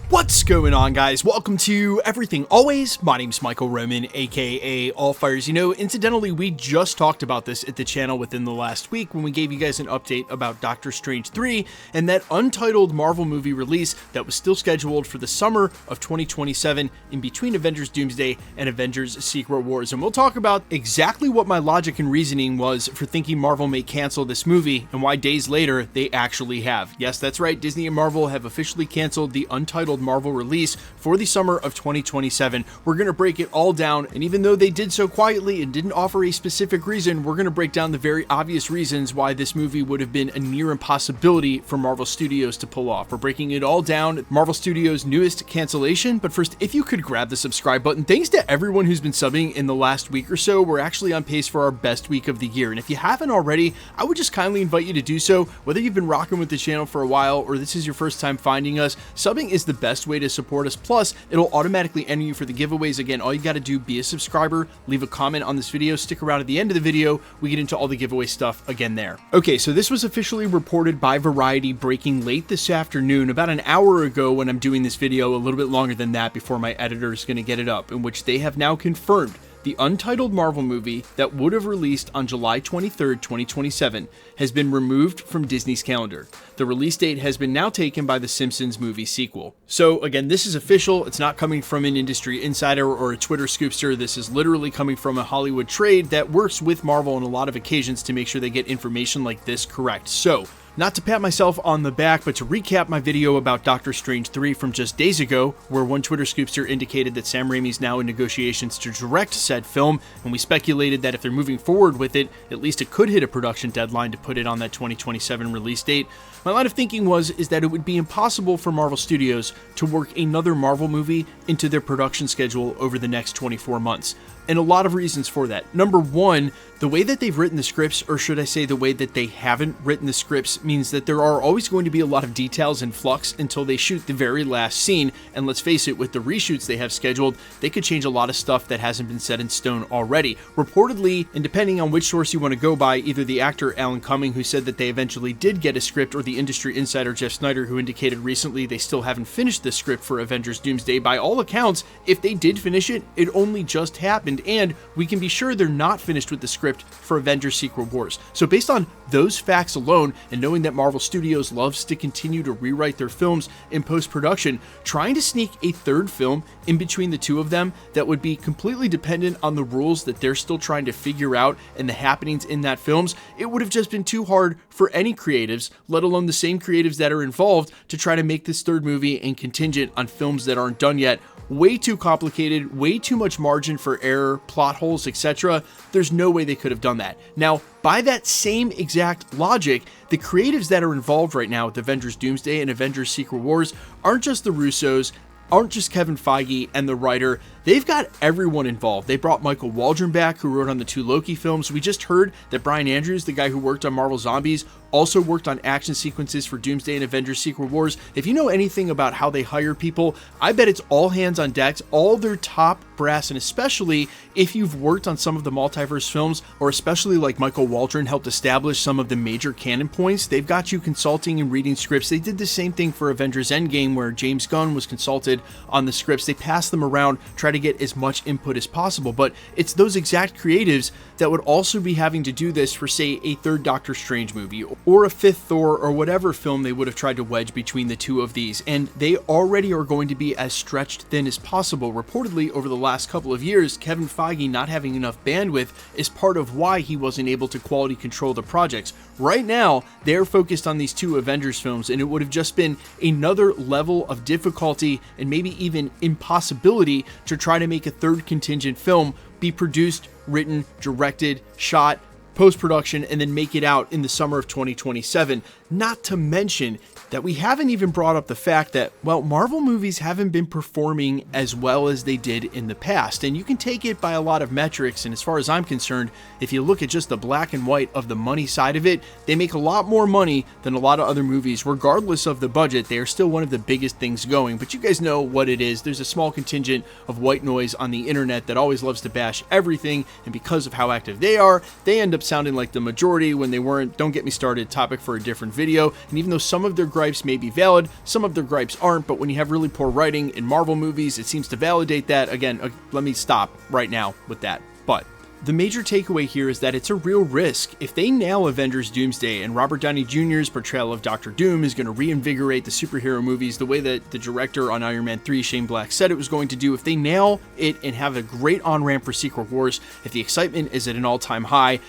What's going on, guys? Welcome to Everything Always. My name's Michael Roman, aka Allfires. You know, incidentally, we just talked about this at the channel within the last week when we gave you guys an update about Doctor Strange 3 and that untitled Marvel movie release that was still scheduled for the summer of 2027 in between Avengers Doomsday and Avengers Secret Wars. And we'll talk about exactly what my logic and reasoning was for thinking Marvel may cancel this movie and why days later they actually have. Yes, that's right, Disney and Marvel have officially canceled the untitled Marvel release for the summer of 2027. We're going to break it all down, and even though they did so quietly and didn't offer a specific reason, we're going to break down the very obvious reasons why this movie would have been a near impossibility for Marvel Studios to pull off. We're breaking it all down, Marvel Studios' newest cancellation, but first, if you could grab the subscribe button. Thanks to everyone who's been subbing in the last week or so. We're actually on pace for our best week of the year, and if you haven't already, I would just kindly invite you to do so. Whether you've been rocking with the channel for a while or this is your first time finding us, subbing is the best way to support us. Plus, it'll automatically enter you for the giveaways. Again, all you got to do, be a subscriber, leave a comment on this video, stick around at the end of the video. We get into all the giveaway stuff again there. Okay, so this was officially reported by Variety breaking late this afternoon, about an hour ago when I'm doing this video, a little bit longer than that before my editor is going to get it up, in which they have now confirmed the untitled Marvel movie that would have released on July 23rd, 2027 has been removed from Disney's calendar. The release date has been now taken by the Simpsons movie sequel. So again, this is official. It's not coming from an industry insider or a Twitter scoopster. This is literally coming from a Hollywood trade that works with Marvel on a lot of occasions to make sure they get information like this correct. So, not to pat myself on the back, but to recap my video about Doctor Strange 3 from just days ago, where one Twitter scoopster indicated that Sam Raimi's now in negotiations to direct said film, and we speculated that if they're moving forward with it, at least it could hit a production deadline to put it on that 2027 release date. My line of thinking is that it would be impossible for Marvel Studios to work another Marvel movie into their production schedule over the next 24 months. And a lot of reasons for that. Number one, the way that they've written the scripts, or should I say the way that they haven't written the scripts, means that there are always going to be a lot of details in flux until they shoot the very last scene. And let's face it, with the reshoots they have scheduled, they could change a lot of stuff that hasn't been set in stone already. Reportedly, and depending on which source you want to go by, either the actor Alan Cumming, who said that they eventually did get a script, or the industry insider Jeff Snyder, who indicated recently they still haven't finished the script for Avengers Doomsday. By all accounts, if they did finish it, it only just happened, and we can be sure they're not finished with the script for Avengers Secret Wars. So based on those facts alone, and knowing that Marvel Studios loves to continue to rewrite their films in post-production, trying to sneak a third film in between the two of them that would be completely dependent on the rules that they're still trying to figure out and the happenings in that films, it would have just been too hard for any creatives, let alone the same creatives that are involved, to try to make this third movie and contingent on films that aren't done yet. Way too complicated, way too much margin for error, plot holes, etc. There's no way they could have done that. Now, by that same exact logic, the creatives that are involved right now with Avengers Doomsday and Avengers Secret Wars aren't just the Russos, aren't just Kevin Feige and the writer. They've got everyone involved. They brought Michael Waldron back, who wrote on the two Loki films. We just heard that Brian Andrews, the guy who worked on Marvel Zombies, also worked on action sequences for Doomsday and Avengers Secret Wars. If you know anything about how they hire people, I bet it's all hands on deck, all their top brass, and especially if you've worked on some of the multiverse films, or especially like Michael Waldron helped establish some of the major canon points, they've got you consulting and reading scripts. They did the same thing for Avengers Endgame, where James Gunn was consulted on the scripts. They passed them around, try to get as much input as possible, but it's those exact creatives that would also be having to do this for, say, a third Doctor Strange movie, or a fifth Thor, or whatever film they would have tried to wedge between the two of these, and they already are going to be as stretched thin as possible. Reportedly, over the last couple of years, Kevin Feige not having enough bandwidth is part of why he wasn't able to quality control the projects. Right now, they're focused on these two Avengers films, and it would have just been another level of difficulty and maybe even impossibility to try to make a third contingent film be produced, written, directed, shot, post-production, and then make it out in the summer of 2027. Not to mention that we haven't even brought up the fact that, well, Marvel movies haven't been performing as well as they did in the past. And you can take it by a lot of metrics, and as far as I'm concerned, if you look at just the black and white of the money side of it, they make a lot more money than a lot of other movies. Regardless of the budget, they are still one of the biggest things going. But you guys know what it is. There's a small contingent of white noise on the internet that always loves to bash everything, and because of how active they are, they end up sounding like the majority when they weren't. Don't get me started, topic for a different video. And even though some of their gripes may be valid, some of their gripes aren't, but when you have really poor writing in Marvel movies, it seems to validate that. Again, let me stop right now with that. But the major takeaway here is that it's a real risk. If they nail Avengers Doomsday and Robert Downey Jr.'s portrayal of Doctor Doom is going to reinvigorate the superhero movies the way that the director on Iron Man 3, Shane Black, said it was going to do, if they nail it and have a great on-ramp for Secret Wars, if the excitement is at an all-time high,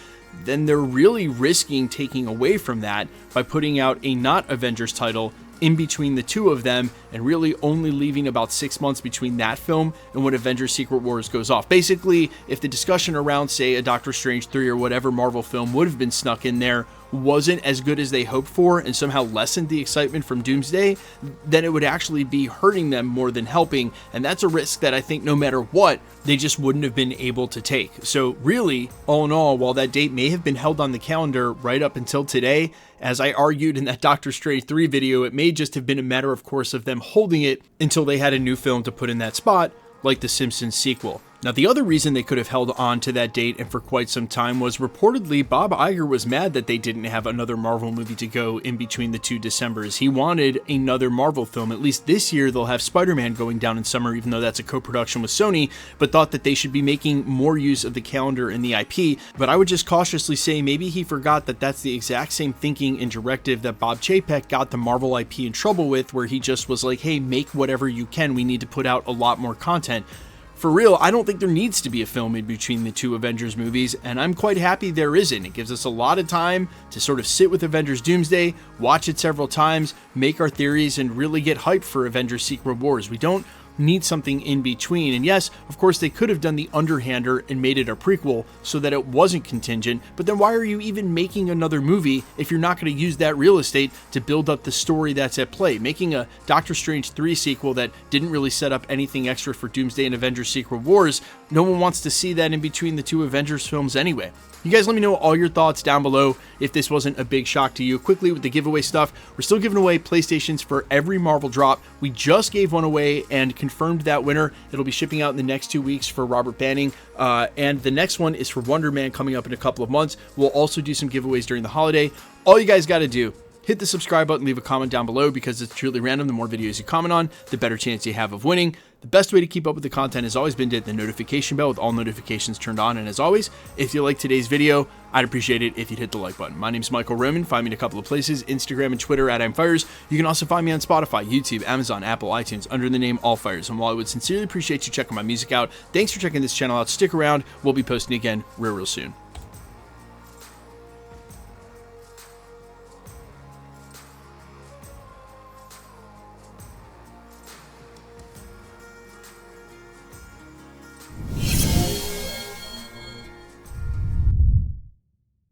then they're really risking taking away from that by putting out a not Avengers title in between the two of them and really only leaving about 6 months between that film and when Avengers Secret Wars goes off. Basically, if the discussion around, say, a Doctor Strange 3 or whatever Marvel film would have been snuck in there wasn't as good as they hoped for and somehow lessened the excitement from Doomsday, then it would actually be hurting them more than helping, and that's a risk that I think no matter what, they just wouldn't have been able to take. So really, all in all, while that date may have been held on the calendar right up until today, as I argued in that Doctor Strange 3 video, it may just have been a matter of course of them holding it until they had a new film to put in that spot, like the Simpsons sequel. Now, the other reason they could have held on to that date and for quite some time was reportedly Bob Iger was mad that they didn't have another Marvel movie to go in between the two Decembers. He wanted another Marvel film. At least this year they'll have Spider-Man going down in summer, even though that's a co-production with Sony, but thought that they should be making more use of the calendar and the IP. But I would just cautiously say maybe he forgot that that's the exact same thinking and directive that Bob Chapek got the Marvel IP in trouble with, where he just was like, hey, make whatever you can. We need to put out a lot more content. For real, I don't think there needs to be a film in between the two Avengers movies, and I'm quite happy there isn't. It gives us a lot of time to sort of sit with Avengers Doomsday, watch it several times, make our theories, and really get hyped for Avengers Secret Wars. We don't need something in between. And yes, of course, they could have done the underhander and made it a prequel so that it wasn't contingent, but then why are you even making another movie if you're not going to use that real estate to build up the story that's at play? Making a Doctor Strange 3 sequel that didn't really set up anything extra for Doomsday and Avengers Secret Wars, no one wants to see that in between the two Avengers films anyway. You guys let me know all your thoughts down below if this wasn't a big shock to you. Quickly with the giveaway stuff, we're still giving away PlayStations for every Marvel drop. We just gave one away and confirmed that winner. It'll be shipping out in the next 2 weeks for Robert Banning, and the next one is for Wonder Man coming up in a couple of months. We'll also do some giveaways during the holiday. All you guys got to do, hit the subscribe button, leave a comment down below because it's truly random. The more videos you comment on, the better chance you have of winning. The best way to keep up with the content has always been to hit the notification bell with all notifications turned on. And as always, if you like today's video, I'd appreciate it if you'd hit the like button. My name's Michael Roman. Find me in a couple of places, Instagram and Twitter at @I'mFires. You can also find me on Spotify, YouTube, Amazon, Apple, iTunes under the name Allfires. And while I would sincerely appreciate you checking my music out, thanks for checking this channel out. Stick around. We'll be posting again real soon.